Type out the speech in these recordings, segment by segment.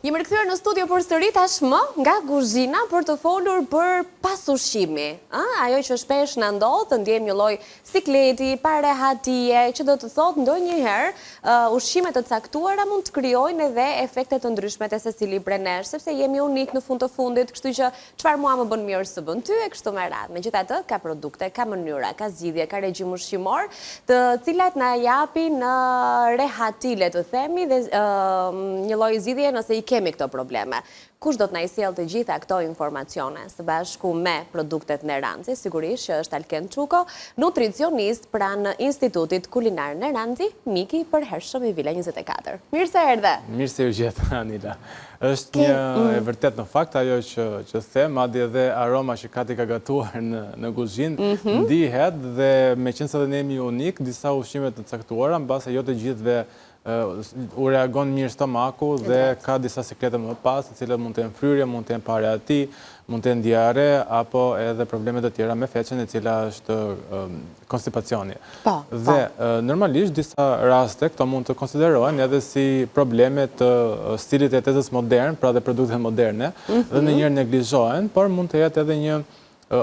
Jemi rikthyer në studio përsëri tashmë nga kuzhina për të folur për pasushqimi. Ajo që shpesh na ndodh, të ndjejmë një lloj sikleti, parehatie, që do të thotë ndonjëherë ushqime të caktuara mund të krijojnë edhe efekte të ndryshme te secili prej nesh, sepse jemi unik në fund të fundit, kështu që çfarë mua më bën mirë së bën ty e kështu me radhë. Megjithatë, ka produkte, ka mënyra, ka zgjidhje, ka regjim ushqimor, të cilat na japin rehati, le të themi, dhe një lloj zgjidhje nëse i kemi këto probleme. Kush do të na i sjellë të gjitha këto informacione së bashku me produktet Neranzi, sigurisht që është Alken Çuko, nutricionist pranë Institutit Kulinar Neranzi, miki i përhershëm i Vila 24. Mirë se erdhe. Mirë se u gjetë, Anila. Është një e vërtet në fakt ajo që them, madje edhe aroma që Kati ka gatuar në kuzhinë ndihet, dhe meqense edhe ne jemi unik, disa ushqime të caktuara mbase jo të gjithëve u reagon mirë stomaku dhe ka disa siklete më pas, të cilat mund të jenë fryrje, mund të jenë parehati, mund të jenë diare, apo edhe problemet të tjera me feqen, e cila është konstipacioni. Dhe normalisht disa raste këto mund të konsiderohen edhe si probleme të stilit e jetesës modern, pra dhe produkte moderne, dhe në njërë neglizhohen, por mund të jetë edhe një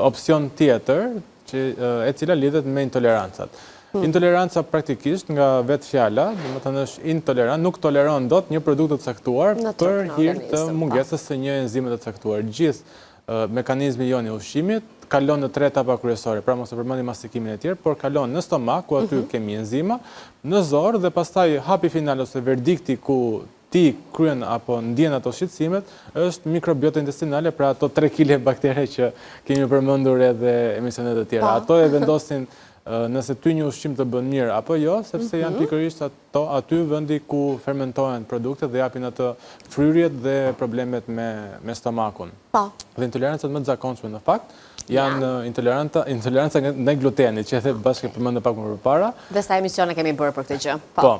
opcion tjetër, e cila lidhet me intolerancat. Intoleranca praktikisht nga vetë fjala, dhe më të nësht intolerant, nuk toleron dot një produkt të caktuar për hir të mungesës së një enzime të caktuar. Gjithë mekanizmi joni ushqimit kalon në 3 etapa kryesore, pra mos e përmendim mastikimin e tjerë, por kalon në stomak, ku aty kemi enzima, në zor dhe pastaj hapi final ose verdikti ku ti kryen apo ndjen ato shqetësimet, është mikrobiota intestinale, pra ato 3 kg baktere që kemi përmendur edhe emisionet e tjera. Ato e vendosin nëse ty një ushqim të bën mirë apo jo, sepse janë pikërisht aty vendi ku fermentohen produktet dhe japin atë fryrjet dhe problemet me stomakun. Dhe intolerancat më të zakonshme në fakt janë intoleranca ndaj glutenit, që edhe bashkë përmendëm pak më përpara. Dhe sa emisione kemi bërë për këtë gjë. Po.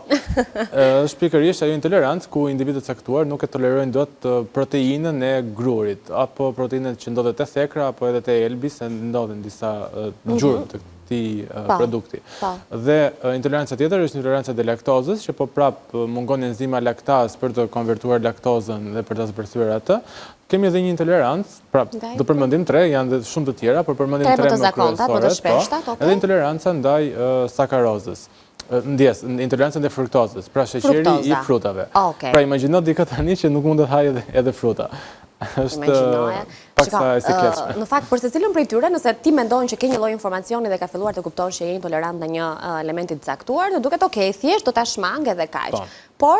Është pikërisht ajo intolerancë ku individët caktuar nuk e tolerojnë dot proteinën e grurit, apo proteinën që ndodhet te thekra apo edhe te elbi, se ndodhin disa gjurmë të produkti. Dhe intoleranca tjetër është intoleranca dhe laktozës, që po prap mungon enzima laktaz për të konvertuar laktozën dhe për të zbërthyer atë. Kemi edhe një intolerancë, prap do përmendim 3, janë dhe shumë të tjera, por përmendim 3 më kryesore. Edhe intoleranca ndaj sakarozës. Intolerancën dhe fruktozës, pra sheqeri i frutave. Pra imagjino dikë tani që nuk mund të hajë edhe fruta. Është paksa e sikletshme. Në fakt, për secilin prej tyre, nëse ti mendon që ke një lloj informacioni dhe ka filluar të kupton që je intolerant ndaj një elementi të caktuar, do duket okay, thjesht do ta shmang edhe kaq. Por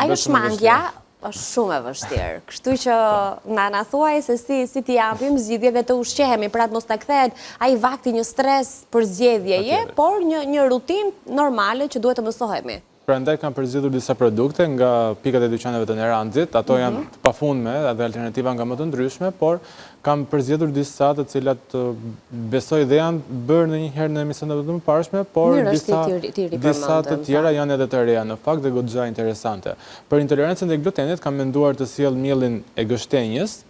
ajo shmangja është shumë e vështirë. Kështu që na thuaj se si t'i japim zgjidhjeve të ushqehemi, pra të mos ta kthehet ai vakti një stres për zgjedhjeje, por një rutinë normale që duhet të mësohemi. Prandaj kam përzgjedhur disa produkte nga pikat e dyqaneve të Neranzit, ato janë të pafundme dhe alternativa nga më të ndryshme, por kam përzgjedhur disa të cilat besoj dhe janë bërë ndonjëherë në emisionet të mëparshme, por disa të tjera janë edhe të reja në fakt dhe goxha interesante. Për intolerancën e glutenit kam menduar të sjell mielin e gështenjës.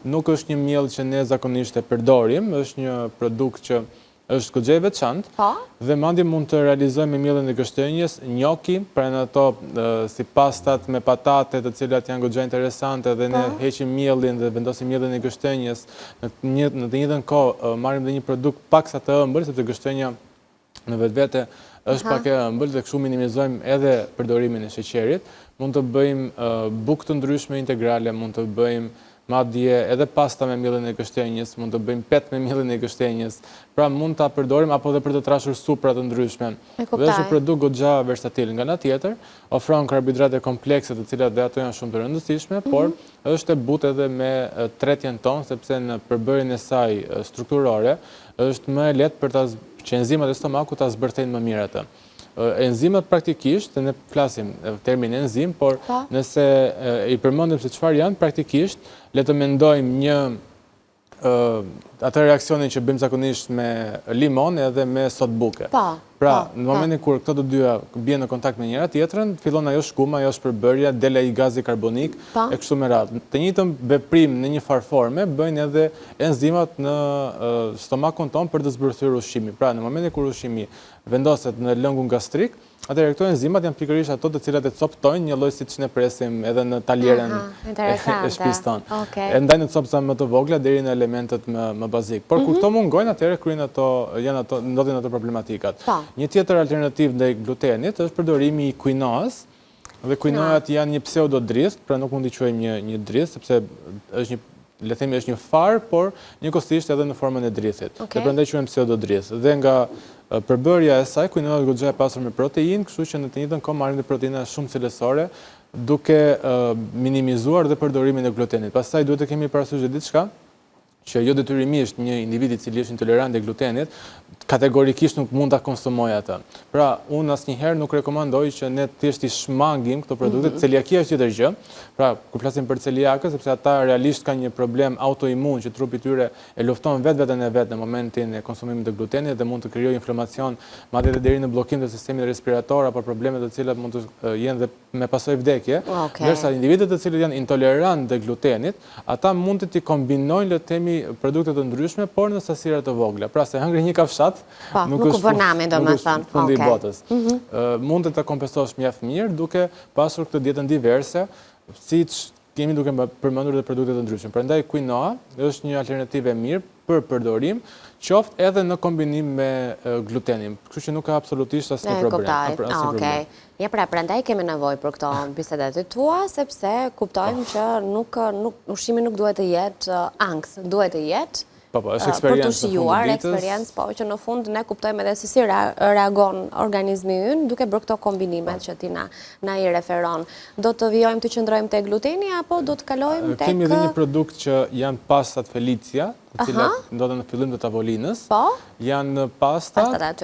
Nuk është një miell që ne zakonisht e përdorim, është një produkt që është goxha e veçantë dhe madje mund të realizojmë me mielin e gështenjës njoki, pra në ato si pastat me patate, të cilat janë goxha interesante, dhe ne heqim mielin dhe vendosim mielin e gështenjës. Në të njëjtën kohë marrim dhe një produkt paksa të ëmbël, sepse gështenja në vetvete është pak e ëmbël dhe kështu minimizojmë edhe përdorimin e sheqerit. Mund të bëjmë bukë të ndryshme integrale, mund të bëjmë madje edhe pasta me mielin e gështenjës, mund të bëjmë pet me mielin e gështenjës, pra mund ta përdorim apo edhe për të trashur supra të ndryshme. Dhe është një produkt goxha versatil. Nga ana tjetër, ofron karbohidrate komplekse, të cilat dhe ato janë shumë të rëndësishme, por është e butë edhe me tretjen tonë, sepse në përbërjen e saj strukturore është më e lehtë për që enzimat e stomakut ta zbërthejnë më mirë atë. Enzimat praktikisht, ne flasim termin enzim, por nëse i përmendim se çfarë janë praktikisht, le të mendojmë një atë reakcionin që bëjmë zakonisht me limon edhe me sot buke. Pra, në momentin kur këto të dyja bien në kontakt me njëra tjetrën, fillon ajo shkuma, ajo shpërbërja, dele i gazi karbonik e kështu me radhë. Të njëjtën veprim në një farë forme bëjnë edhe enzimat në stomakun ton për të zbërthyer ushqimin. Pra, në momentin kur ushqimi vendoset në lëngun gastrik, atëherë këto enzimat janë pikërisht ato të cilat e coptojnë një lloj siç ne presim edhe në talierën e shtëpisë tonë. E ndajnë në copëza më të vogla deri në elementet më bazik. Por kur këto mungojnë, atëherë ndodhin ato problematikat. Një tjetër alternativë ndaj glutenit është përdorimi i quinoas, dhe quinoat janë një pseudodrith, pra nuk mund t'i quajmë një drith, sepse është le të themi është një far, por njëkohësisht edhe në formën e drithit. Dhe prandaj quhen pseudodrith. Dhe nga përbërja e saj, quinoa është goxha e pasur me proteinë, kështu që në të njëjtën kohë marrim dhe proteina shumë cilësore, duke minimizuar dhe përdorimin e glutenit. Pastaj duhet të kemi parasysh diçka që jo detyrimisht një individ i cili është intolerant ndaj glutenit kategorikisht nuk mund ta konsumojë atë. Pra, unë asnjëherë nuk rekomandoj që ne thjesht i shmangim këto produkte. Celiakia është tjetër gjë. Pra, kur flasim për celiakë, sepse ata realisht kanë një problem autoimun që trupi i tyre e lufton vetveten e vet në momentin e konsumimit të glutenit dhe mund të krijojë inflamacion, madje edhe deri në bllokim të sistemit respirator apo probleme të cilat mund të jenë dhe me pasojë vdekje. Ndërsa individët të cilët janë intolerant ndaj glutenit, ata mund të kombinojnë le të themi produkte të ndryshme, por në sasira të vogla. Pra, se hëngri një kafshat, nuk është fundi i botës. Mund të ta kompensosh mjaft mirë duke pasur këtë dietën diverse, siç kemi duke përmendur edhe produkte të ndryshme. Prandaj quinoa është një alternativë e mirë për përdorim, qoftë edhe në kombinim me glutenin. Kështu që nuk ka absolutisht asnjë problem. Ja, pra, prandaj kemi nevojë për këto bisedat e tua, sepse kuptojmë që ushqimi nuk duhet të jetë ankth, duhet të jetë për të shijuar eksperiencë, po që në fund ne kuptojmë edhe se si reagon organizmi ynë duke bërë këto kombinimet që ti na i referon. Do të vijojmë të qëndrojmë te gluteni apo do të kalojmë tek kemi edhe një produkt që janë pastat Felicia, të cilat ndodhen në fillim të tavolinës. Janë pastat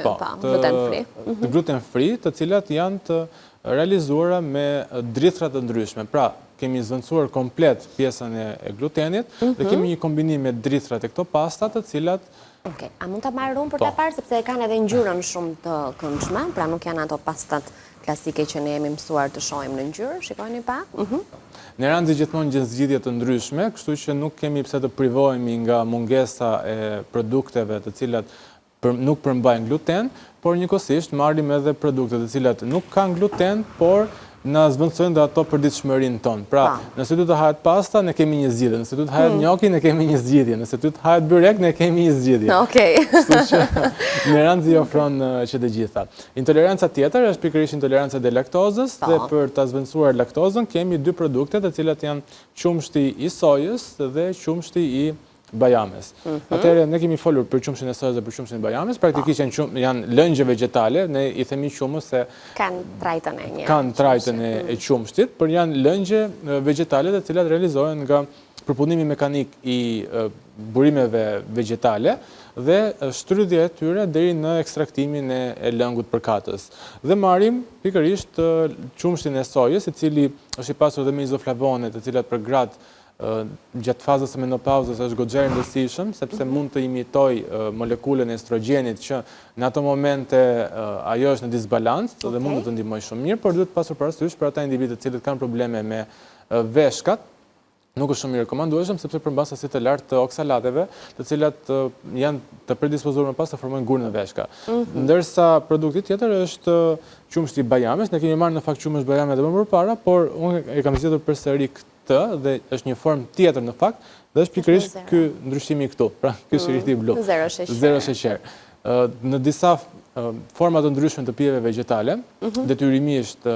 gluten free, të cilat janë të realizuara me drithra të ndryshme. Pra, kemi zvendësuar komplet pjesën e glutenit dhe kemi një kombinim me drithrat e këto pastat të cilat... A mund të marrë unë për të parë, sepse e kanë edhe ngjyrën shumë të këndshme, pra nuk janë ato pastat klasike që ne jemi mësuar të shohim në ngjyrë, shikojni pak. Ne ranxhi gjithmonë gjen zgjidhje të ndryshme, kështu që nuk kemi pse të privohemi nga mungesa e produkteve të cilat nuk përmbajnë gluten, por njëkohësisht marrim edhe produkte të cilat nuk kanë gluten, por na zvendësojnë dhe ato për ditëshmërinë tonë. Pra, nëse du të hahet pasta, ne kemi një zgjidhje. Nëse du të hahet njoki, ne kemi një zgjidhje. Nëse du të hahet byrek, ne kemi një zgjidhje. Kështu që Neranxhi ofron që të gjitha. Intoleranca tjetër është pikërisht intoleranca e laktozës dhe për ta zvendësuar laktozën kemi dy produkte të cilat janë qumshti i sojës dhe qumshti i bajames. Atëherë ne kemi folur për qumshin e sojës dhe për qumshin e bajames, praktikisht janë lëngje vegetale, ne i themi qumës se kanë trajtën e qumshtit, por janë lëngje vegetale të cilat realizohen nga përpunimi mekanik i burimeve vegetale dhe shtrydhja e tyre deri në ekstraktimin e lëngut përkatës. Dhe marrim pikërisht qumshtin e sojës, i cili është i pasur dhe me izoflavone, të cilat për gratë gjatë fazës së menopauzës është goxha e rëndësishëm, sepse mund të imitoj molekulën e estrogenit që në ato momente ajo është në disbalancë dhe mund të ndihmojë shumë mirë, por duhet pasur parasysh për ata individët të cilët kanë probleme me veshkat, nuk është shumë i rekomandueshëm sepse përmban sasi të lartë të oksalateve, të cilat janë të predispozuar më pas të formojnë gur në veshka. Ndërsa produkti tjetër është qumshti i bajames, ne kemi marrë në fakt qumësht bajame edhe më përpara, por unë e kam zgjedhur përsëri dhe është një formë tjetër në fakt, dhe është pikërisht ky ndryshimi këtu, pra ky shiriti blu. Zero sheqer. Në disa forma të ndryshme të pijeve vegetale, detyrimisht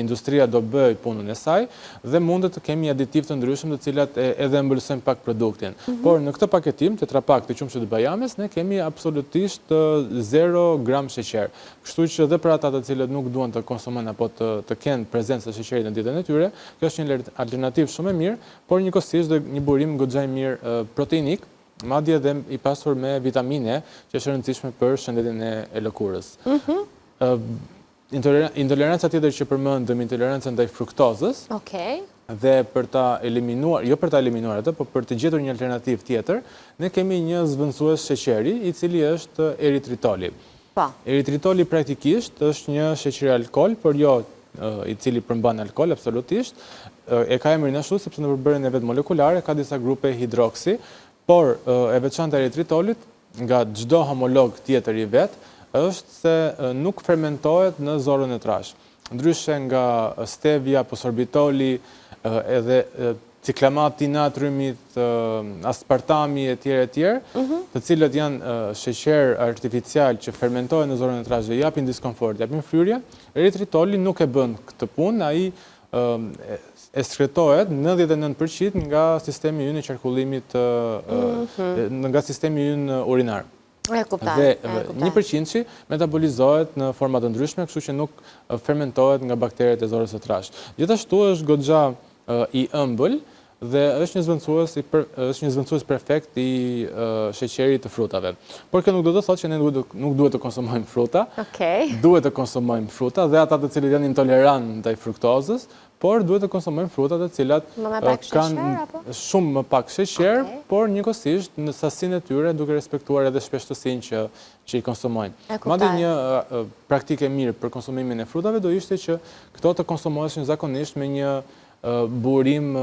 industria do bëj punën e saj dhe mundet të kemi aditiv të ndryshme të cilat edhe mbulsojnë pak produktin. Por në këtë paketim, tetrapak të qumshit të bajames, ne kemi absolutisht 0 gram sheqer. Kështu që dhe për ata të cilët nuk duan të konsumojnë apo të kenë prezencë të sheqerit në dietën e tyre, kjo është një alternativë shumë e mirë, por njëkohësisht dhe një burim goxha i mirë proteinik, madje dhe i pasur me vitamine që është rëndësishme për shëndetin e lëkurës. Intoleranca tjetër që përmendëm, intoleranca ndaj fruktozës, Dhe për ta eliminuar, jo për ta eliminuar atë, por për të gjetur një alternativë tjetër, ne kemi një zvendësues sheqeri, i cili është eritritoli. Eritritoli praktikisht është një sheqer alkool, por jo i cili përmban alkool absolutisht. E ka emrin ashtu sepse në përbërjen e vet molekulare ka disa grupe hidroksi, por e veçanta e eritritolit nga çdo homolog tjetër i vet është se nuk fermentohet në zorën e trash. Ndryshe nga stevia, sorbitoli, edhe ciklamati natriumit, aspartami e tjerë, të cilët janë sheqer artificial që fermentohen në zorën e trash dhe japin diskomfort, japin fryrje, eritritoli nuk e bën këtë punë, ai ekskretohet 99% nga sistemi ynë i qarkullimit, nga sistemi ynë urinar. Dhe 1% metabolizohet në forma të ndryshme, kështu që nuk fermentohet nga bakteret e zorës së trash. Gjithashtu është goxha i ëmbël dhe është një zvendësues perfekt i sheqerit të frutave. Por kjo nuk do të thotë që ne nuk duhet të konsumojmë fruta. Duhet të konsumojmë fruta dhe ata të cilët janë intolerant ndaj fruktozës, por duhet të konsumojmë frutat të cilat kanë shumë më pak sheqer, por njëkohësisht në sasinë e tyre duke respektuar edhe shpeshtësinë që i konsumojnë. Madje një praktikë e mirë për konsumimin e frutave do ishte që këto të konsumoheshin zakonisht me një burim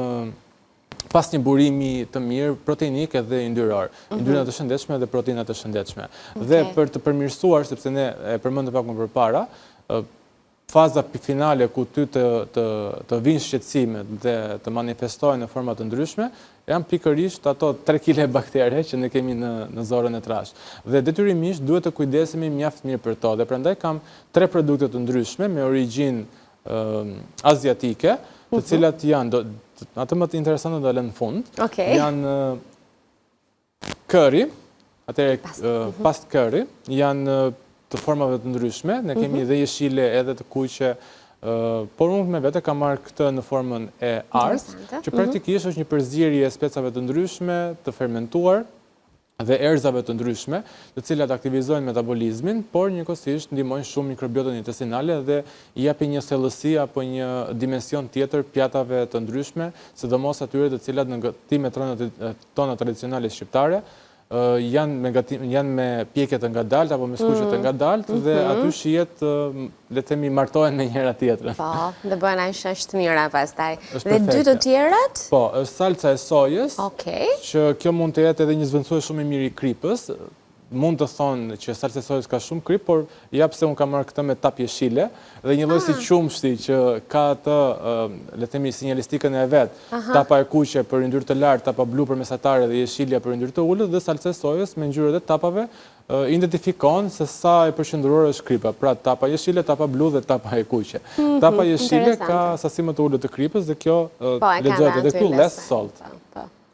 pas një burimi të mirë proteinik edhe yndyror, yndyra të shëndetshme dhe proteina të shëndetshme. Dhe për të përmirësuar, sepse ne e përmendëm pak më përpara, faza finale ku ty të vinë shqetësimet dhe të manifestohen në forma të ndryshme, janë pikërisht ato 3 kg baktere që ne kemi në zorën e trash. Dhe detyrimisht duhet të kujdesemi mjaft mirë për to. Dhe prandaj kam 3 produkte të ndryshme me origjinë aziatike, të cilat janë, atë më të interesante do lënë në fund, janë curry, past curry, janë të formave të ndryshme, ne kemi dhe jeshile edhe të kuqe, por unë me vete kam marrë këtë në formën e art, që praktikisht është një përzierje e specave të ndryshme, të fermentuar, dhe erëzave të ndryshme, të cilat aktivizojnë metabolizmin, por njëkohësisht ndihmojnë shumë mikrobiotën intestinale dhe i japin një thellësi apo një dimension tjetër pjatave të ndryshme, sidomos atyre të cilat në gatimet tona tradicionale shqiptare janë me pjekje të ngadalta apo me skuqe të ngadalta dhe aty shihet, le të themi, martohen me njëra tjetrën. Po, dhe bëhen ai shështë mira pastaj. Dhe 2 të tjerat? Po, është salca e sojës, që kjo mund të jetë edhe një zvendësues shumë i mirë i kripës. Mund të thonë që salca e sojës ka shumë krip, por ja pse unë kam marrë këtë me tap jeshile dhe një lloj si qumshti që ka atë, le të themi, sinjalistikën e vet. Tapa e kuqe për yndyrë të lartë, tapa blu për mesatare dhe jeshilja për yndyrë të ulët dhe salca e sojës me ngjyrët e tapave identifikon se sa e përqendruar është kripa. Pra tapa jeshile, tapa blu dhe tapa e kuqe. Tapa jeshile ka sasi më të ulët të kripës dhe kjo lexohet edhe këtu less salt.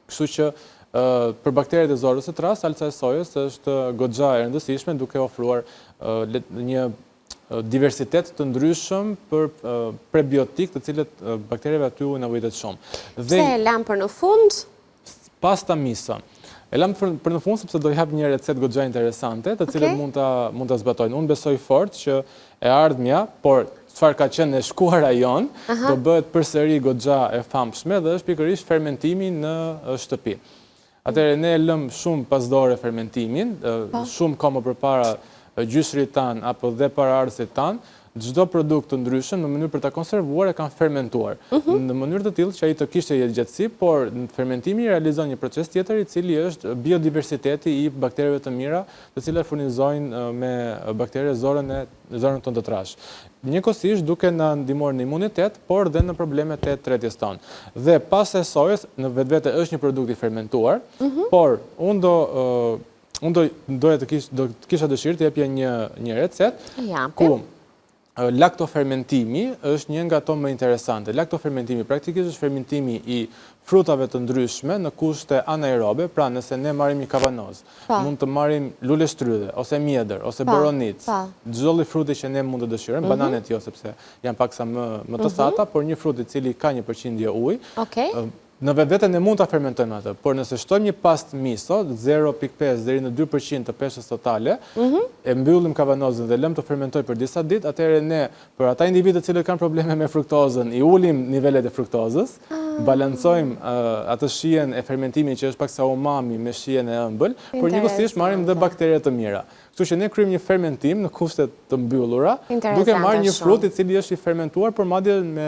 Kështu që për bakteret e zorës së trash, salca e sojës është goxha e rëndësishme duke ofruar një diversitet të ndryshëm për prebiotik të cilët baktereve aty u nevojitet shumë. Pse e lam për në fund? Pasta miso. E lam për në fund sepse do jap një recet goxha interesante, të cilët mund ta zbatojnë. Unë besoj fort që e ardhmja, por çfarë ka qenë e shkuara jon, do bëhet përsëri goxha e famshme dhe është pikërisht fermentimi në shtëpi. Atëherë ne lëm shumë pasdore fermentimin, shumë kohë më përpara gjyshrit tan apo dhe para ardhësit tan, çdo produkt të ndryshëm në mënyrë për ta konservuar e kanë fermentuar. Në mënyrë të tillë që ai të kishte jetëgjatësi, por në fermentimi realizon një proces tjetër i cili është biodiversiteti i baktereve të mira, të cilat furnizojnë me baktere zorën tonë të trash. Njëkohësisht duke na ndihmuar në imunitet, por dhe në problemet e tretjes tonë. Dhe pasta e sojës në vetvete është një produkt i fermentuar, por unë do kisha dëshirë të jepja një recet ku laktofermentimi është një nga ato më interesante. Laktofermentimi praktikisht është fermentimi i frutave të ndryshme në kushte anaerobe, pra nëse ne marrim një kavanoz, mund të marrim lule shtrydhe, ose mjedër, ose boronit, çdo lloj fruti që ne mund të dëshirojmë, bananet jo sepse janë paksa më të thata, por një frut i cili ka një përqindje ujë, Në vetveten e mund ta fermentojmë atë, por nëse shtojmë një pastë miso, 0.5 deri në 2% të peshës totale, e mbyllim kavanozën dhe lëm të fermentoj për disa ditë, atëherë ne, për ata individët që kanë probleme me fruktozën, i ulim nivelet e fruktozës, balancojmë atë shijen e fermentimit që është pak sa umami me shijen e ëmbël, por njëkohësisht marrim dhe baktere të mira. Kështu që ne kryejmë një fermentim në kushte të mbyllura, duke marrë një frut i cili është i fermentuar, por madje me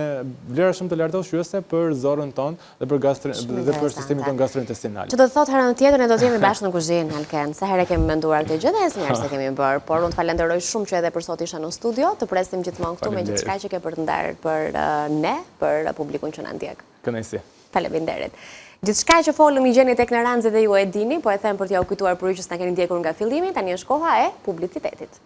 vlera shumë të larta ushqyese për zorrën tonë dhe për sistemin tonë gastrointestinal. Që do të thotë herën tjetër ne do të jemi bashkë në kuzhinë, Alken. Sa herë kemi menduar këtë gjë dhe asnjëherë se kemi bërë, por unë të falenderoj shumë që edhe për sot isha në studio, të presim gjithmonë këtu me gjithçka që ke për të ndarë për ne, për publikun që na ndjek. Kënaqësi. Faleminderit. Gjithçka që folëm i gjeni tek në rancë dhe ju e dini, po e them për t'ja u kujtuar për ju që s'na keni ndjekur nga fillimi, tani është koha e publicitetit.